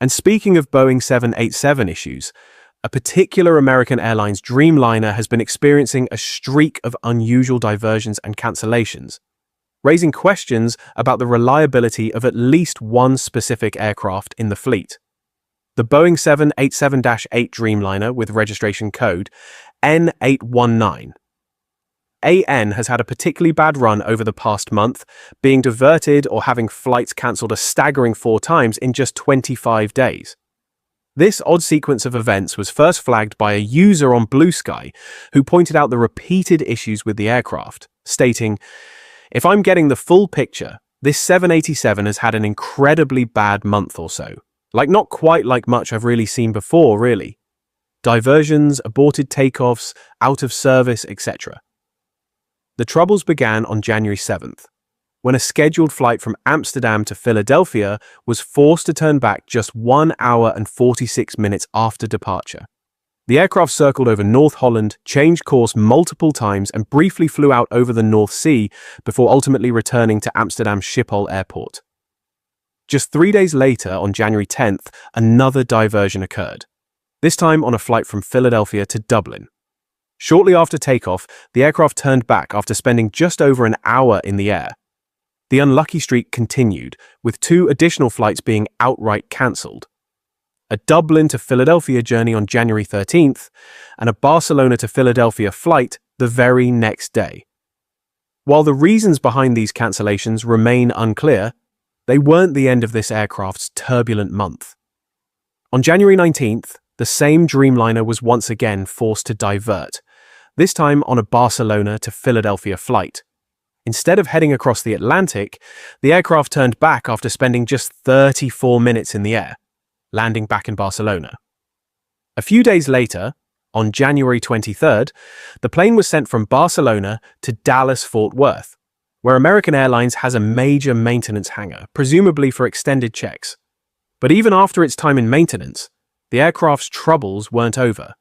And speaking of Boeing 787 issues, a particular American Airlines Dreamliner has been experiencing a streak of unusual diversions and cancellations, raising questions about the reliability of at least one specific aircraft in the fleet. The Boeing 787-8 Dreamliner with registration code N819. AN has had a particularly bad run over the past month, being diverted or having flights cancelled a staggering 4 times in just 25 days. This odd sequence of events was first flagged by a user on Blue Sky who pointed out the repeated issues with the aircraft, stating, "If I'm getting the full picture, this 787 has had an incredibly bad month or so. Like not quite like much I've really seen before, really. Diversions, aborted takeoffs, out of service, etc." The troubles began on January 7th, when a scheduled flight from Amsterdam to Philadelphia was forced to turn back just 1 hour and 46 minutes after departure. The aircraft circled over North Holland, changed course multiple times, and briefly flew out over the North Sea before ultimately returning to Amsterdam Schiphol Airport. Just 3 days later, on January 10th, another diversion occurred, this time on a flight from Philadelphia to Dublin. Shortly after takeoff, the aircraft turned back after spending just over an hour in the air. The unlucky streak continued, with 2 additional flights being outright cancelled. A Dublin to Philadelphia journey on January 13th, and a Barcelona to Philadelphia flight the very next day. While the reasons behind these cancellations remain unclear, they weren't the end of this aircraft's turbulent month. On January 19th, the same Dreamliner was once again forced to divert, this time on a Barcelona to Philadelphia flight. Instead of heading across the Atlantic, the aircraft turned back after spending just 34 minutes in the air, landing back in Barcelona. A few days later, on January 23rd, the plane was sent from Barcelona to Dallas-Fort Worth, where American Airlines has a major maintenance hangar, presumably for extended checks. But even after its time in maintenance, the aircraft's troubles weren't over.